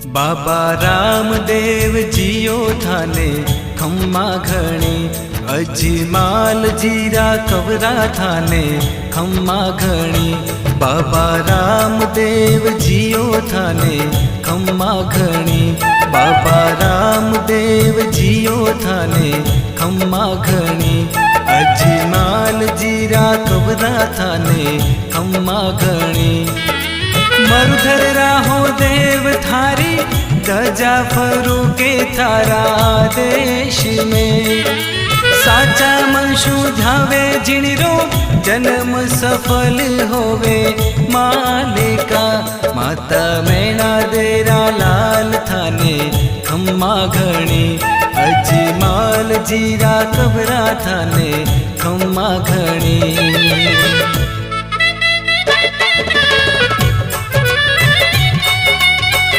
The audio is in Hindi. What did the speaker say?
बाबा रामदेव जियो थाने खम्मा घणी, अजमाल जीरा कवरा थाने खम्मा घणी। बाबा रामदेव जियो थाने खम्मा घणी, बाबा रामदेव जियो थाने खम्मा घणी। अजमाल जीरा कवरा थाने खम्मा घणी। मरुधर राहो देव थारी, गजा फरू के थारा देश में। साचा मनशु ध्यावे जिणरो, जन्म सफल होवे मालिका। माता मैना देरा लाल थाने खम्मा घणी, अजमाल जीरा कबरा थाने खम्मा घणी।